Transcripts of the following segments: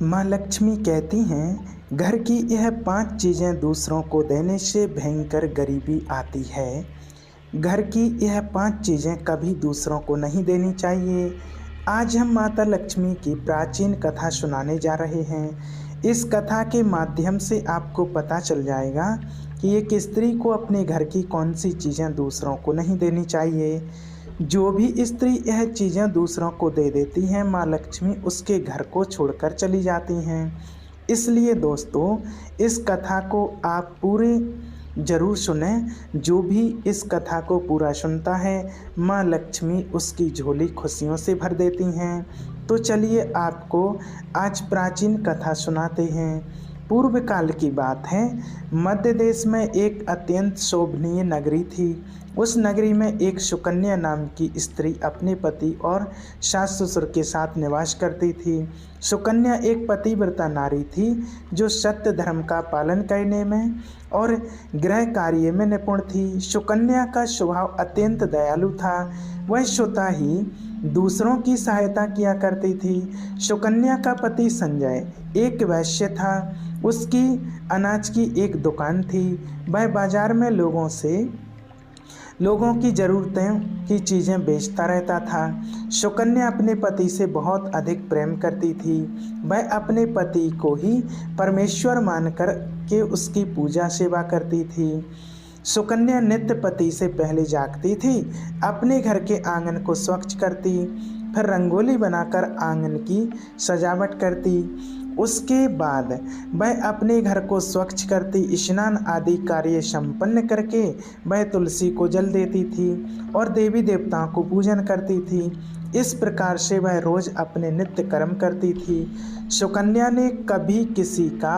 माँ लक्ष्मी कहती हैं, घर की यह 5 चीज़ें दूसरों को देने से भयंकर गरीबी आती है। घर की यह 5 चीज़ें कभी दूसरों को नहीं देनी चाहिए। आज हम माता लक्ष्मी की प्राचीन कथा सुनाने जा रहे हैं। इस कथा के माध्यम से आपको पता चल जाएगा कि एक स्त्री को अपने घर की कौन सी चीज़ें दूसरों को नहीं देनी चाहिए। जो भी स्त्री यह चीज़ें दूसरों को दे देती हैं, माँ लक्ष्मी उसके घर को छोड़कर चली जाती हैं। इसलिए दोस्तों, इस कथा को आप पूरे ज़रूर सुने। जो भी इस कथा को पूरा सुनता है, माँ लक्ष्मी उसकी झोली खुशियों से भर देती हैं। तो चलिए आपको आज प्राचीन कथा सुनाते हैं। पूर्व काल की बात है। मध्य देश में एक अत्यंत शोभनीय नगरी थी। उस नगरी में एक सुकन्या नाम की स्त्री अपने पति और सास ससुर के साथ निवास करती थी। सुकन्या एक पतिव्रता नारी थी जो सत्य धर्म का पालन करने में और गृह कार्य में निपुण थी। सुकन्या का स्वभाव अत्यंत दयालु था। वह स्वतः ही दूसरों की सहायता किया करती थी। सुकन्या का पति संजय एक वैश्य था। उसकी अनाज की एक दुकान थी। वह बाजार में लोगों की ज़रूरतें की चीज़ें बेचता रहता था। सुकन्या अपने पति से बहुत अधिक प्रेम करती थी। वह अपने पति को ही परमेश्वर मानकर के उसकी पूजा सेवा करती थी। सुकन्या नित्य पति से पहले जागती थी, अपने घर के आंगन को स्वच्छ करती, फिर रंगोली बनाकर आंगन की सजावट करती। उसके बाद वह अपने घर को स्वच्छ करती, स्नान आदि कार्य संपन्न करके वह तुलसी को जल देती थी और देवी देवताओं को पूजन करती थी। इस प्रकार से वह रोज अपने नित्य कर्म करती थी। सुकन्या ने कभी किसी का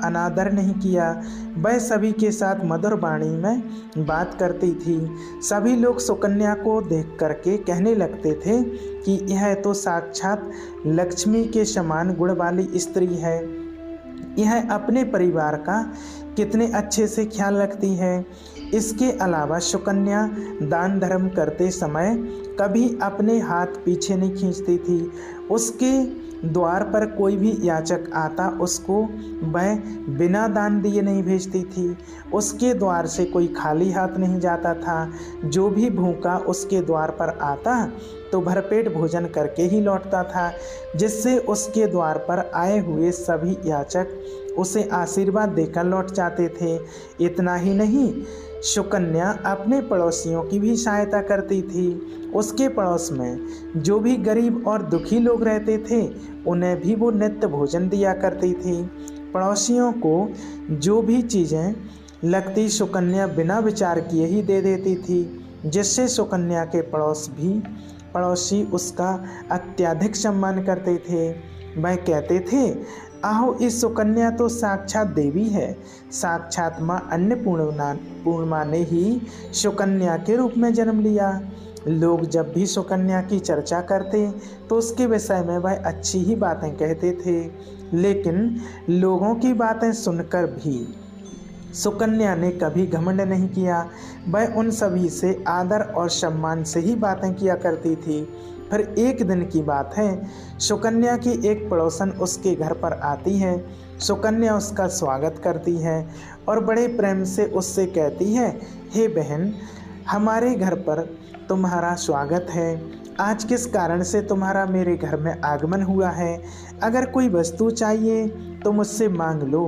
अनादर नहीं किया। वह सभी के साथ मधुर वाणी में बात करती थी। सभी लोग सुकन्या को देख करके कहने लगते थे कि यह तो साक्षात लक्ष्मी के समान गुण वाली स्त्री है। यह अपने परिवार का कितने अच्छे से ख्याल रखती है। इसके अलावा सुकन्या दान धर्म करते समय कभी अपने हाथ पीछे नहीं खींचती थी। उसके द्वार पर कोई भी याचक आता, उसको वह बिना दान दिए नहीं भेजती थी। उसके द्वार से कोई खाली हाथ नहीं जाता था। जो भी भूखा उसके द्वार पर आता तो भरपेट भोजन करके ही लौटता था, जिससे उसके द्वार पर आए हुए सभी याचक उसे आशीर्वाद देकर लौट जाते थे। इतना ही नहीं, सुकन्या अपने पड़ोसियों की भी सहायता करती थी। उसके पड़ोस में जो भी गरीब और दुखी लोग रहते थे, उन्हें भी वो नित्य भोजन दिया करती थी। पड़ोसियों को जो भी चीज़ें लगती, सुकन्या बिना विचार किए ही दे देती थी, जिससे सुकन्या के पड़ोसी उसका अत्यधिक सम्मान करते थे। वह कहते थे, आहो, इस सुकन्या तो साक्षात देवी है। साक्षात माँ अन्नपूर्णा ने ही सुकन्या के रूप में जन्म लिया। लोग जब भी सुकन्या की चर्चा करते तो उसके विषय में वह अच्छी ही बातें कहते थे, लेकिन लोगों की बातें सुनकर भी सुकन्या ने कभी घमंड नहीं किया। वह उन सभी से आदर और सम्मान से ही बातें किया करती थी। फिर एक दिन की बात है, सुकन्या की एक पड़ोसन उसके घर पर आती है। सुकन्या उसका स्वागत करती है और बड़े प्रेम से उससे कहती है, हे बहन, हमारे घर पर तुम्हारा स्वागत है। आज किस कारण से तुम्हारा मेरे घर में आगमन हुआ है? अगर कोई वस्तु चाहिए तो मुझसे मांग लो,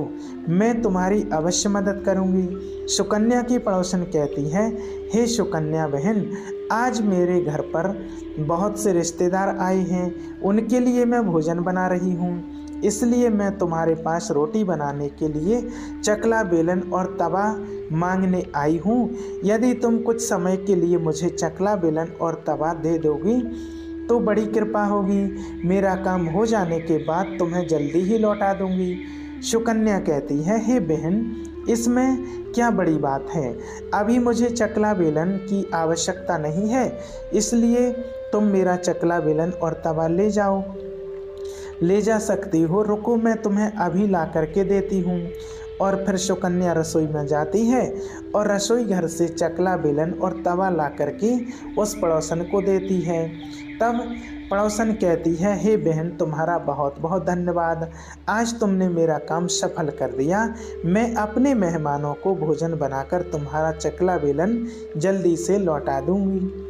मैं तुम्हारी अवश्य मदद करूंगी। सुकन्या की पड़ोसन कहती है, हे सुकन्या बहन, आज मेरे घर पर बहुत से रिश्तेदार आए हैं, उनके लिए मैं भोजन बना रही हूँ, इसलिए मैं तुम्हारे पास रोटी बनाने के लिए चकला, बेलन और तवा मांगने आई हूँ। यदि तुम कुछ समय के लिए मुझे चकला, बेलन और तवा दे दोगी तो बड़ी कृपा होगी। मेरा काम हो जाने के बाद तुम्हें जल्दी ही लौटा दूंगी। सुकन्या कहती है, हे बहन, इसमें क्या बड़ी बात है? अभी मुझे चकला बेलन की आवश्यकता नहीं है, इसलिए तुम मेरा चकला, बेलन और तवा ले जा सकती हो। रुको, मैं तुम्हें अभी ला करके देती हूँ। और फिर सुकन्या रसोई में जाती है और रसोई घर से चकला, बेलन और तवा ला करके उस पड़ोसन को देती है। तब पड़ोसन कहती है, हे बहन, तुम्हारा बहुत बहुत धन्यवाद, आज तुमने मेरा काम सफल कर दिया। मैं अपने मेहमानों को भोजन बनाकर तुम्हारा चकला बेलन जल्दी से लौटा दूंगी।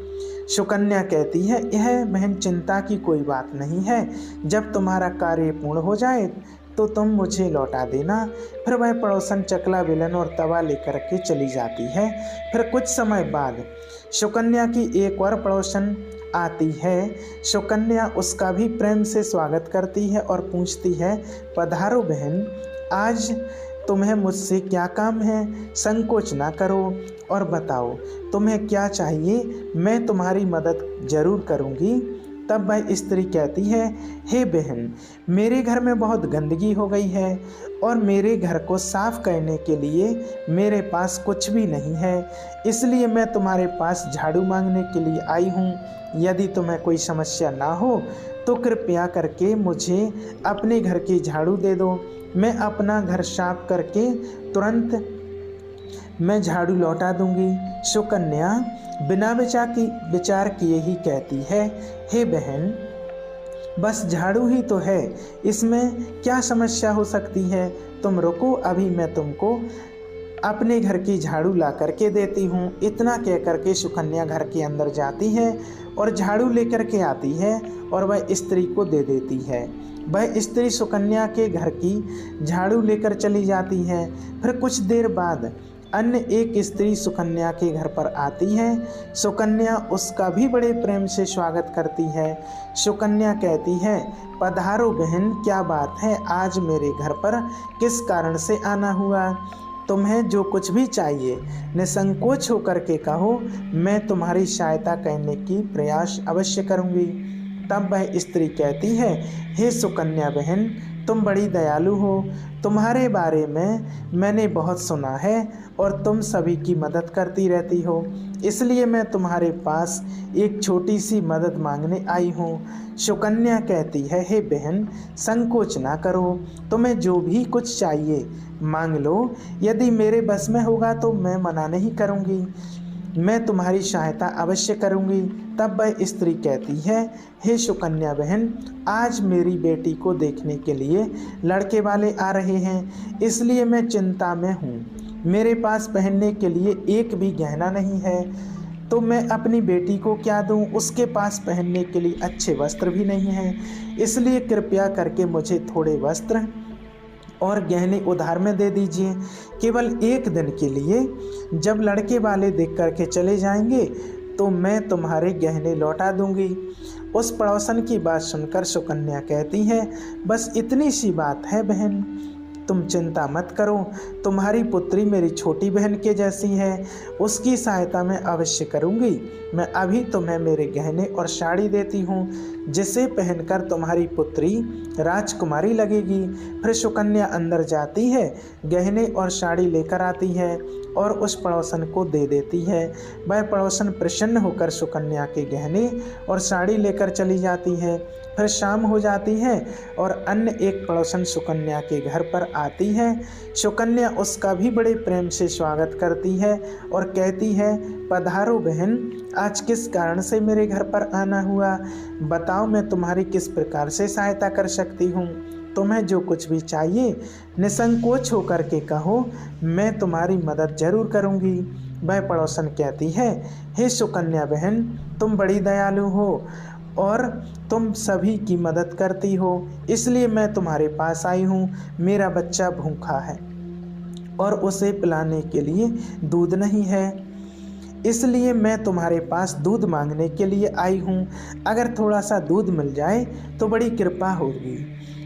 सुकन्या कहती है, यह बहन चिंता की कोई बात नहीं है, जब तुम्हारा कार्य पूर्ण हो जाए तो तुम मुझे लौटा देना। फिर वह पड़ोसन चकला बेलन और तवा लेकर के चली जाती है। फिर कुछ समय बाद सुकन्या की एक और पड़ोसन आती है। सुकन्या उसका भी प्रेम से स्वागत करती है और पूछती है, पधारो बहन, आज तुम्हें मुझसे क्या काम है? संकोच ना करो और बताओ तुम्हें क्या चाहिए, मैं तुम्हारी मदद जरूर करूँगी। तब वह स्त्री कहती है, हे बहन, मेरे घर में बहुत गंदगी हो गई है और मेरे घर को साफ करने के लिए मेरे पास कुछ भी नहीं है, इसलिए मैं तुम्हारे पास झाड़ू मांगने के लिए आई हूँ। यदि तुम्हें कोई समस्या ना हो तो कृपया करके मुझे अपने घर की झाड़ू दे दो। मैं अपना घर साफ करके तुरंत मैं झाड़ू लौटा दूंगी। सुकन्या बिना विचार किए ही कहती है, हे बहन, बस झाड़ू ही तो है, इसमें क्या समस्या हो सकती है? तुम रुको, अभी मैं तुमको अपने घर की झाड़ू ला करके देती हूँ। इतना कह करके सुकन्या घर के अंदर जाती है और झाड़ू लेकर के आती है और वह स्त्री को दे देती है। वह स्त्री सुकन्या के घर की झाड़ू लेकर चली जाती है। फिर कुछ देर बाद अन्य एक स्त्री सुकन्या के घर पर आती है। सुकन्या उसका भी बड़े प्रेम से स्वागत करती है। सुकन्या कहती है, पधारो बहन, क्या बात है, आज मेरे घर पर किस कारण से आना हुआ? तुम्हें जो कुछ भी चाहिए निसंकोच होकर के कहो, मैं तुम्हारी सहायता करने की प्रयास अवश्य करूँगी। तब वह स्त्री कहती है, हे सुकन्या बहन, तुम बड़ी दयालु हो, तुम्हारे बारे में मैंने बहुत सुना है और तुम सभी की मदद करती रहती हो, इसलिए मैं तुम्हारे पास एक छोटी सी मदद मांगने आई हूँ। सुकन्या कहती है, हे बहन, संकोच ना करो, तुम्हें जो भी कुछ चाहिए मांग लो, यदि मेरे बस में होगा तो मैं मना नहीं करूँगी, मैं तुम्हारी सहायता अवश्य करूँगी। तब वह स्त्री कहती है, हे सुकन्या बहन, आज मेरी बेटी को देखने के लिए लड़के वाले आ रहे हैं, इसलिए मैं चिंता में हूँ। मेरे पास पहनने के लिए एक भी गहना नहीं है, तो मैं अपनी बेटी को क्या दूँ? उसके पास पहनने के लिए अच्छे वस्त्र भी नहीं हैं, इसलिए कृपया करके मुझे थोड़े वस्त्र और गहने उधार में दे दीजिए, केवल एक दिन के लिए। जब लड़के वाले देख करके चले जाएंगे तो मैं तुम्हारे गहने लौटा दूंगी। उस पड़ोसन की बात सुनकर सुकन्या कहती है, बस इतनी सी बात है बहन, तुम चिंता मत करो, तुम्हारी पुत्री मेरी छोटी बहन के जैसी है, उसकी सहायता मैं अवश्य करूंगी। मैं अभी तुम्हें मेरे गहने और साड़ी देती हूँ, जिसे पहनकर तुम्हारी पुत्री राजकुमारी लगेगी। फिर सुकन्या अंदर जाती है, गहने और साड़ी लेकर आती है और उस पड़ोसन को दे देती है। वह पड़ोसन प्रसन्न होकर सुकन्या के गहने और साड़ी लेकर चली जाती है। फिर शाम हो जाती है और अन्य एक पड़ोसन सुकन्या के घर पर आती है। सुकन्या उसका भी बड़े प्रेम से स्वागत करती है और कहती है, पधारो बहन, आज किस कारण से मेरे घर पर आना हुआ? बताओ, मैं तुम्हारी किस प्रकार से सहायता कर सकती हूँ? तुम्हें जो कुछ भी चाहिए निसंकोच होकर के कहो, मैं तुम्हारी मदद जरूर करूँगी। वह पड़ोसन कहती है, हे सुकन्या बहन, तुम बड़ी दयालु हो और तुम सभी की मदद करती हो, इसलिए मैं तुम्हारे पास आई हूँ। मेरा बच्चा भूखा है और उसे पिलाने के लिए दूध नहीं है, इसलिए मैं तुम्हारे पास दूध मांगने के लिए आई हूँ। अगर थोड़ा सा दूध मिल जाए तो बड़ी कृपा होगी।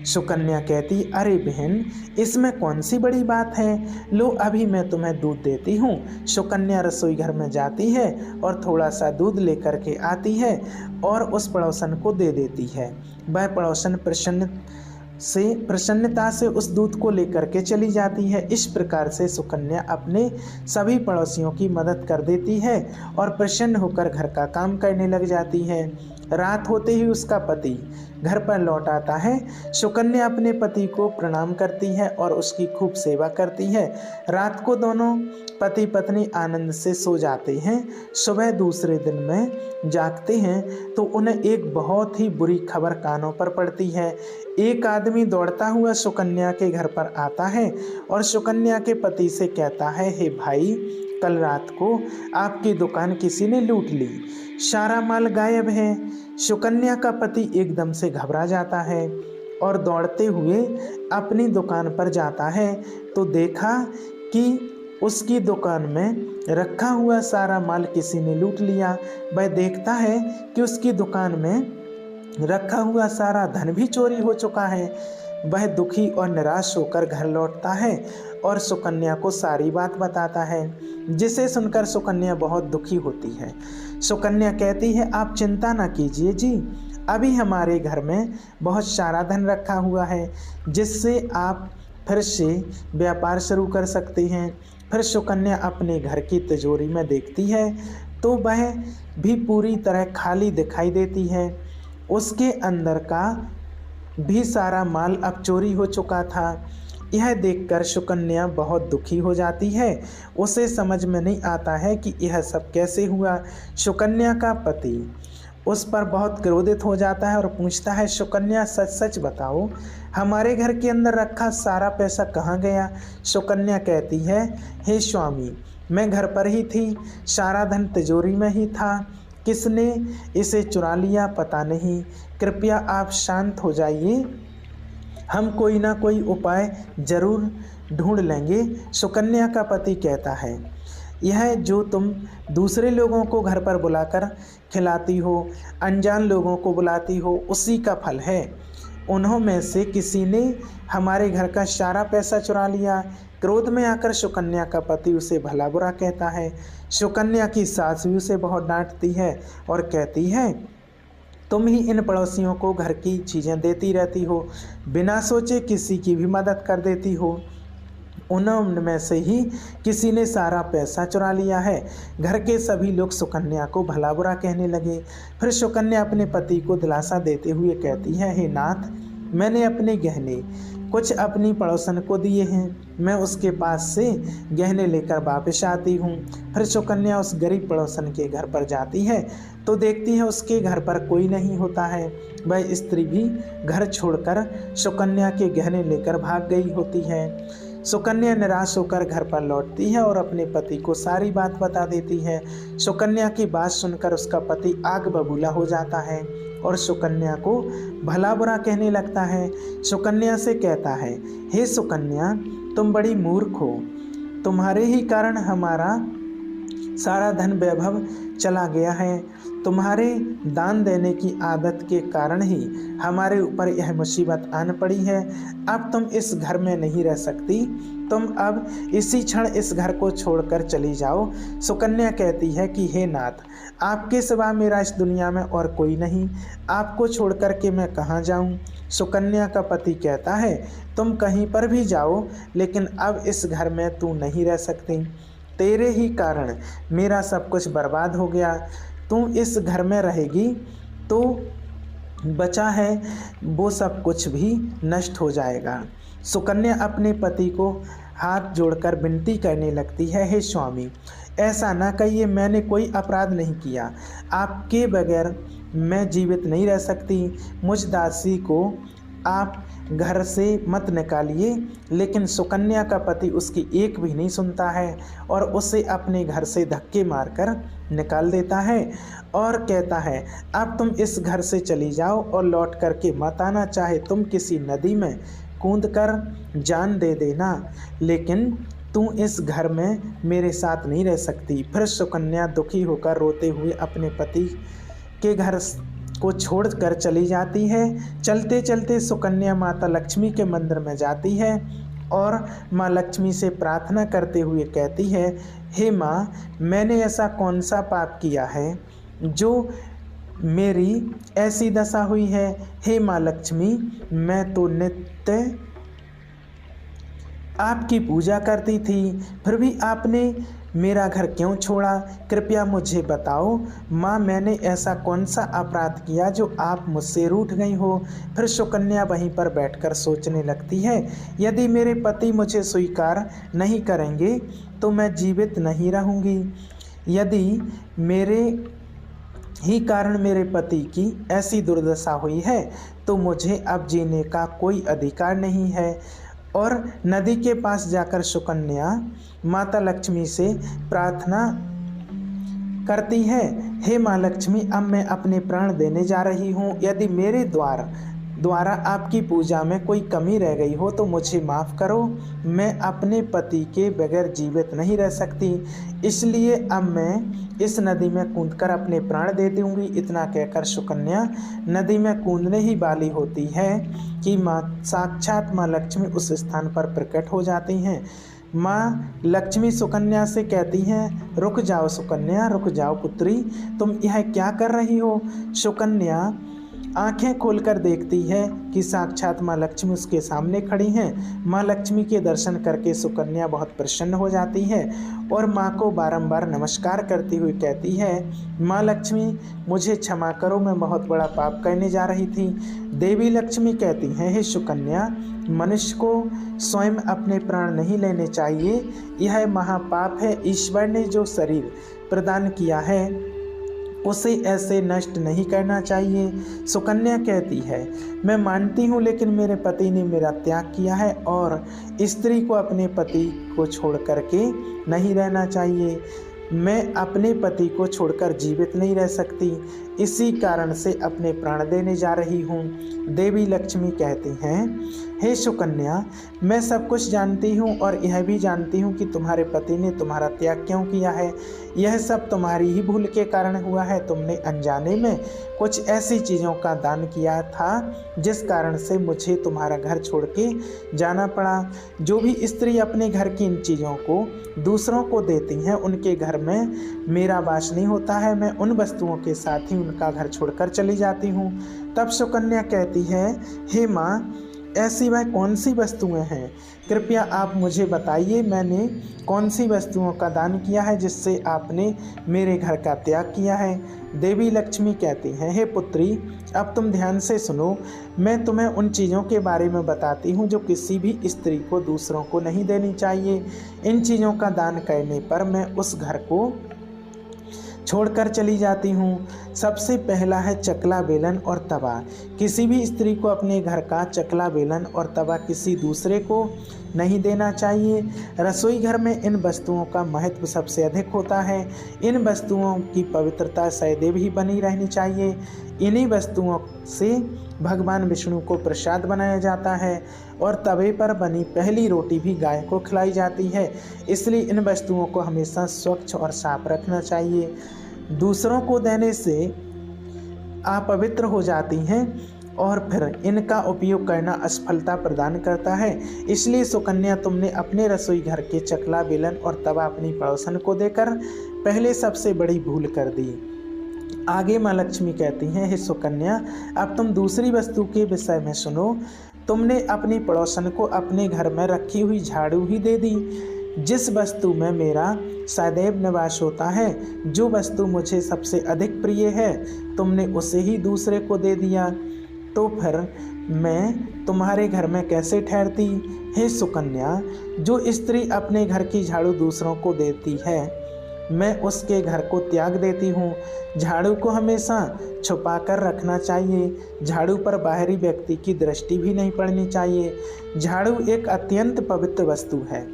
सुकन्या कहती, अरे बहन, इसमें कौन सी बड़ी बात है, लो अभी मैं तुम्हें दूध देती हूँ। सुकन्या रसोई घर में जाती है और थोड़ा सा दूध लेकर के आती है और उस पड़ोसन को दे देती है। वह पड़ोसन प्रसन्नता से उस दूध को लेकर के चली जाती है। इस प्रकार से सुकन्या अपने सभी पड़ोसियों की मदद कर देती है और प्रसन्न होकर घर का काम करने लग जाती है। रात होते ही उसका पति घर पर लौट आता है। सुकन्या अपने पति को प्रणाम करती है और उसकी खूब सेवा करती है। रात को दोनों पति पत्नी आनंद से सो जाते हैं। सुबह दूसरे दिन में जागते हैं तो उन्हें एक बहुत ही बुरी खबर कानों पर पड़ती है। एक आदमी दौड़ता हुआ सुकन्या के घर पर आता है और सुकन्या के पति से कहता है, हे भाई, कल रात को आपकी दुकान किसी ने लूट ली, सारा माल गायब है। सुकन्या का पति एकदम से घबरा जाता है और दौड़ते हुए अपनी दुकान पर जाता है तो देखा कि उसकी दुकान में रखा हुआ सारा माल किसी ने लूट लिया। वह देखता है कि उसकी दुकान में रखा हुआ सारा धन भी चोरी हो चुका है। वह दुखी और निराश होकर घर लौटता है और सुकन्या को सारी बात बताता है, जिसे सुनकर सुकन्या बहुत दुखी होती है। सुकन्या कहती है, आप चिंता ना कीजिए जी, अभी हमारे घर में बहुत सारा धन रखा हुआ है जिससे आप फिर से व्यापार शुरू कर सकते हैं। फिर सुकन्या अपने घर की तिजोरी में देखती है तो वह भी पूरी तरह खाली दिखाई देती है। उसके अंदर का भी सारा माल अब चोरी हो चुका था। यह देखकर सुकन्या बहुत दुखी हो जाती है। उसे समझ में नहीं आता है कि यह सब कैसे हुआ। सुकन्या का पति उस पर बहुत क्रोधित हो जाता है और पूछता है, सुकन्या सच सच बताओ, हमारे घर के अंदर रखा सारा पैसा कहाँ गया? सुकन्या कहती है, हे स्वामी, मैं घर पर ही थी, सारा धन तिजोरी में ही था, किसने इसे चुरा लिया पता नहीं, कृपया आप शांत हो जाइए, हम कोई ना कोई उपाय जरूर ढूंढ लेंगे। सुकन्या का पति कहता है, यह जो तुम दूसरे लोगों को घर पर बुलाकर खिलाती हो, अनजान लोगों को बुलाती हो, उसी का फल है। उन्हों में से किसी ने हमारे घर का सारा पैसा चुरा लिया। क्रोध में आकर सुकन्या का पति उसे भला बुरा कहता है। सुकन्या की सास भी उसे बहुत डांटती है और कहती है, तुम ही इन पड़ोसियों को घर की चीज़ें देती रहती हो, बिना सोचे किसी की भी मदद कर देती हो। उनमें से ही किसी ने सारा पैसा चुरा लिया है। घर के सभी लोग सुकन्या को भला बुरा कहने लगे। फिर सुकन्या अपने पति को दिलासा देते हुए कहती है, हे नाथ, मैंने अपने गहने कुछ अपनी पड़ोसन को दिए हैं, मैं उसके पास से गहने लेकर वापस आती हूँ। फिर सुकन्या उस गरीब पड़ोसन के घर पर जाती है तो देखती है उसके घर पर कोई नहीं होता है। वह स्त्री भी घर छोड़कर सुकन्या के गहने लेकर भाग गई होती है। सुकन्या निराश होकर घर पर लौटती है और अपने पति को सारी बात बता देती है। सुकन्या की बात सुनकर उसका पति आग बबूला हो जाता है और सुकन्या को भला बुरा कहने लगता है। सुकन्या से कहता है, हे सुकन्या, तुम बड़ी मूर्ख हो, तुम्हारे ही कारण हमारा सारा धन वैभव चला गया है। तुम्हारे दान देने की आदत के कारण ही हमारे ऊपर यह मुसीबत आन पड़ी है। अब तुम इस घर में नहीं रह सकती, तुम अब इसी क्षण इस घर को छोड़कर चली जाओ। सुकन्या कहती है कि हे नाथ, आपके सिवा मेरा इस दुनिया में और कोई नहीं, आपको छोड़कर के मैं कहाँ जाऊँ। सुकन्या का पति कहता है, तुम कहीं पर भी जाओ, लेकिन अब इस घर में तू नहीं रह सकती, तेरे ही कारण मेरा सब कुछ बर्बाद हो गया। तू इस घर में रहेगी तो बचा है वो सब कुछ भी नष्ट हो जाएगा। सुकन्या अपने पति को हाथ जोड़कर विनती करने लगती है, हे स्वामी, ऐसा ना कहिए, मैंने कोई अपराध नहीं किया, आपके बगैर मैं जीवित नहीं रह सकती, मुझ दासी को आप घर से मत निकालिए। लेकिन सुकन्या का पति उसकी एक भी नहीं सुनता है और उसे अपने घर से धक्के मारकर निकाल देता है और कहता है, अब तुम इस घर से चली जाओ और लौट करके मत आना, चाहे तुम किसी नदी में कूदकर जान दे देना, लेकिन तू इस घर में मेरे साथ नहीं रह सकती। फिर सुकन्या दुखी होकर रोते हुए अपने पति के घर को छोड़कर चली जाती है। चलते चलते सुकन्या माता लक्ष्मी के मंदिर में जाती है और माँ लक्ष्मी से प्रार्थना करते हुए कहती है, हे माँ, मैंने ऐसा कौन सा पाप किया है जो मेरी ऐसी दशा हुई है। हे माँ लक्ष्मी, मैं तो नित्य आपकी पूजा करती थी, फिर भी आपने मेरा घर क्यों छोड़ा? कृपया मुझे बताओ माँ, मैंने ऐसा कौन सा अपराध किया जो आप मुझसे रूठ गई हो? फिर सुकन्या वहीं पर बैठकर सोचने लगती है, यदि मेरे पति मुझे स्वीकार नहीं करेंगे तो मैं जीवित नहीं रहूँगी। यदि मेरे ही कारण मेरे पति की ऐसी दुर्दशा हुई है तो मुझे अब जीने का कोई अधिकार नहीं है। और नदी के पास जाकर सुकन्या माता लक्ष्मी से प्रार्थना करती है, हे माँ लक्ष्मी, अब मैं अपने प्राण देने जा रही हूँ। यदि मेरे द्वारा आपकी पूजा में कोई कमी रह गई हो तो मुझे माफ़ करो। मैं अपने पति के बगैर जीवित नहीं रह सकती, इसलिए अब मैं इस नदी में कूदकर अपने प्राण दे दूंगी। इतना कहकर सुकन्या नदी में कूदने ही वाली होती है कि साक्षात माँ लक्ष्मी उस स्थान पर प्रकट हो जाती हैं। माँ लक्ष्मी सुकन्या से कहती हैं, रुक जाओ सुकन्या, रुक जाओ पुत्री, तुम यह क्या कर रही हो? सुकन्या आंखें खोलकर देखती है कि साक्षात माँ लक्ष्मी उसके सामने खड़ी हैं। माँ लक्ष्मी के दर्शन करके सुकन्या बहुत प्रसन्न हो जाती है और माँ को बारंबार नमस्कार करती हुई कहती है, माँ लक्ष्मी, मुझे क्षमा करो, मैं बहुत बड़ा पाप करने जा रही थी। देवी लक्ष्मी कहती हैं, हे सुकन्या, मनुष्य को स्वयं अपने प्राण नहीं लेने चाहिए, यह महापाप है। ईश्वर ने जो शरीर प्रदान किया है उसे ऐसे नष्ट नहीं करना चाहिए। सुकन्या कहती है, मैं मानती हूँ, लेकिन मेरे पति ने मेरा त्याग किया है और स्त्री को अपने पति को छोड़ करके नहीं रहना चाहिए। मैं अपने पति को छोड़कर जीवित नहीं रह सकती, इसी कारण से अपने प्राण देने जा रही हूँ। देवी लक्ष्मी कहती हैं, हे सुकन्या, मैं सब कुछ जानती हूँ और यह भी जानती हूँ कि तुम्हारे पति ने तुम्हारा त्याग क्यों किया है। यह सब तुम्हारी ही भूल के कारण हुआ है। तुमने अनजाने में कुछ ऐसी चीज़ों का दान किया था जिस कारण से मुझे तुम्हारा घर छोड़ के जाना पड़ा। जो भी स्त्री अपने घर की इन चीज़ों को दूसरों को देती हैं उनके घर में मेरा वास नहीं होता है। मैं उन वस्तुओं के साथ ही उनका घर छोड़कर चली जाती हूँ। तब सुकन्या कहती है, हे माँ, ऐसी वह कौन सी वस्तुएं हैं? कृपया आप मुझे बताइए, मैंने कौन सी वस्तुओं का दान किया है जिससे आपने मेरे घर का त्याग किया है? देवी लक्ष्मी कहती हैं, हे पुत्री, अब तुम ध्यान से सुनो, मैं तुम्हें उन चीज़ों के बारे में बताती हूँ जो किसी भी स्त्री को दूसरों को नहीं देनी चाहिए। इन चीज़ों का दान करने पर मैं उस घर को छोड़कर चली जाती हूँ। सबसे पहला है चकला बेलन और तवा। किसी भी स्त्री को अपने घर का चकला बेलन और तवा किसी दूसरे को नहीं देना चाहिए। रसोई घर में इन वस्तुओं का महत्व सबसे अधिक होता है। इन वस्तुओं की पवित्रता सदैव ही बनी रहनी चाहिए। इन्हीं वस्तुओं से भगवान विष्णु को प्रसाद बनाया जाता है और तवे पर बनी पहली रोटी भी गाय को खिलाई जाती है। इसलिए इन वस्तुओं को हमेशा स्वच्छ और साफ रखना चाहिए। दूसरों को देने से अपवित्र हो जाती हैं और फिर इनका उपयोग करना असफलता प्रदान करता है। इसलिए सुकन्या, तुमने अपने रसोई घर के चकला बेलन और तवा अपनी पड़ोसन को देकर पहले सबसे बड़ी भूल कर दी। आगे माँ लक्ष्मी कहती हैं, हे सुकन्या, अब तुम दूसरी वस्तु के विषय में सुनो। तुमने अपनी पड़ोसन को अपने घर में रखी हुई झाड़ू ही दे दी, जिस वस्तु में मेरा सदैव निवास होता है। जो वस्तु मुझे सबसे अधिक प्रिय है तुमने उसे ही दूसरे को दे दिया, तो फिर मैं तुम्हारे घर में कैसे ठहरती? हे सुकन्या, जो स्त्री अपने घर की झाड़ू दूसरों को देती है मैं उसके घर को त्याग देती हूँ। झाड़ू को हमेशा छुपा कर रखना चाहिए। झाड़ू पर बाहरी व्यक्ति की दृष्टि भी नहीं पड़नी चाहिए। झाड़ू एक अत्यंत पवित्र वस्तु है,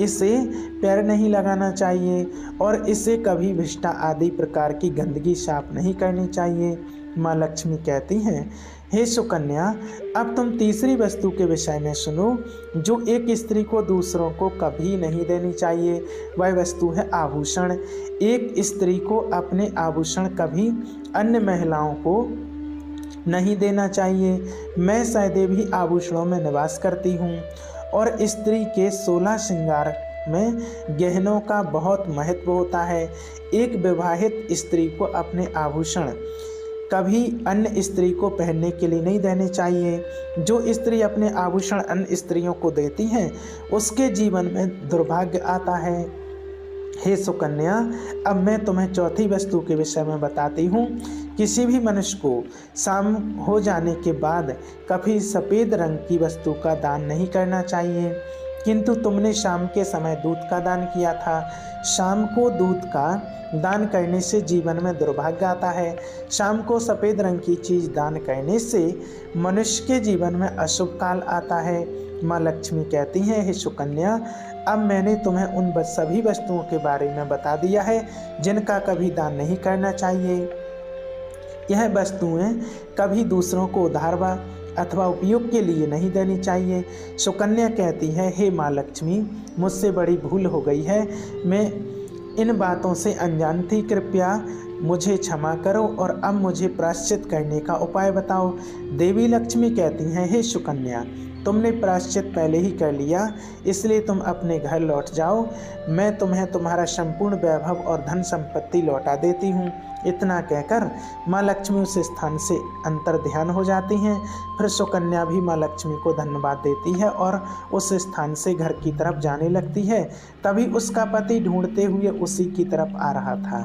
इसे पैर नहीं लगाना चाहिए और इसे कभी विष्ठा आदि प्रकार की गंदगी साफ नहीं करनी चाहिए। माँ लक्ष्मी कहती हैं, हे सुकन्या, अब तुम तीसरी वस्तु के विषय में सुनो जो एक स्त्री को दूसरों को कभी नहीं देनी चाहिए। वह वस्तु है आभूषण। एक स्त्री को अपने आभूषण कभी अन्य महिलाओं को नहीं देना चाहिए। मैं सदैव ही आभूषणों में निवास करती हूँ और स्त्री के 16 श्रृंगार में गहनों का बहुत महत्व होता है। एक विवाहित स्त्री को अपने आभूषण कभी अन्य स्त्री को पहनने के लिए नहीं देने चाहिए। जो स्त्री अपने आभूषण अन्य स्त्रियों को देती हैं उसके जीवन में दुर्भाग्य आता है। हे सुकन्या, अब मैं तुम्हें चौथी वस्तु के विषय में बताती हूँ। किसी भी मनुष्य को शाम हो जाने के बाद कभी सफ़ेद रंग की वस्तु का दान नहीं करना चाहिए, किंतु तुमने शाम के समय दूध का दान किया था। शाम को दूध का दान करने से जीवन में दुर्भाग्य आता है। शाम को सफ़ेद रंग की चीज़ दान करने से मनुष्य के जीवन में अशुभ काल आता है। माँ लक्ष्मी कहती हैं, हे सुकन्या, अब मैंने तुम्हें उन सभी वस्तुओं के बारे में बता दिया है जिनका कभी दान नहीं करना चाहिए। यह वस्तुएं कभी दूसरों को उधार अथवा उपयोग के लिए नहीं देनी चाहिए। सुकन्या कहती है, हे माँ लक्ष्मी, मुझसे बड़ी भूल हो गई है। मैं इन बातों से अनजान थी, कृपया मुझे क्षमा करो और अब मुझे प्रायश्चित करने का उपाय बताओ। देवी लक्ष्मी कहती हैं, हे सुकन्या, तुमने प्रायश्चित पहले ही कर लिया, इसलिए तुम अपने घर लौट जाओ। मैं तुम्हें तुम्हारा संपूर्ण वैभव और धन संपत्ति लौटा देती हूँ। इतना कहकर माँ लक्ष्मी उस स्थान से अंतर ध्यान हो जाती हैं। फिर सुकन्या भी माँ लक्ष्मी को धन्यवाद देती है और उस स्थान से घर की तरफ जाने लगती है। तभी उसका पति ढूंढते हुए उसी की तरफ आ रहा था।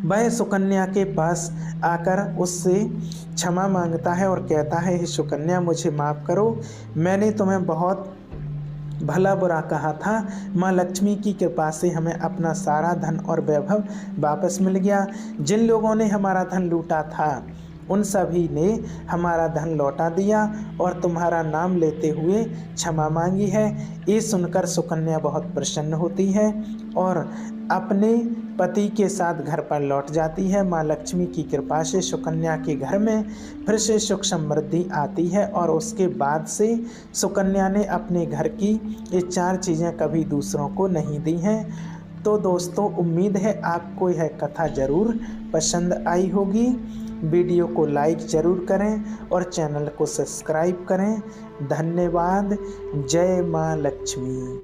वह सुकन्या के पास आकर उससे क्षमा मांगता है और कहता है, हे सुकन्या, मुझे माफ़ करो, मैंने तुम्हें बहुत भला बुरा कहा था। माँ लक्ष्मी की कृपा से हमें अपना सारा धन और वैभव वापस मिल गया। जिन लोगों ने हमारा धन लूटा था उन सभी ने हमारा धन लौटा दिया और तुम्हारा नाम लेते हुए क्षमा मांगी है। ये सुनकर सुकन्या बहुत प्रसन्न होती है और अपने पति के साथ घर पर लौट जाती है। माँ लक्ष्मी की कृपा से सुकन्या के घर में फिर से सुख समृद्धि आती है और उसके बाद से सुकन्या ने अपने घर की ये 4 चीज़ें कभी दूसरों को नहीं दी हैं। तो दोस्तों, उम्मीद है आपको यह कथा ज़रूर पसंद आई होगी। वीडियो को लाइक ज़रूर करें और चैनल को सब्सक्राइब करें। धन्यवाद। जय माँ लक्ष्मी।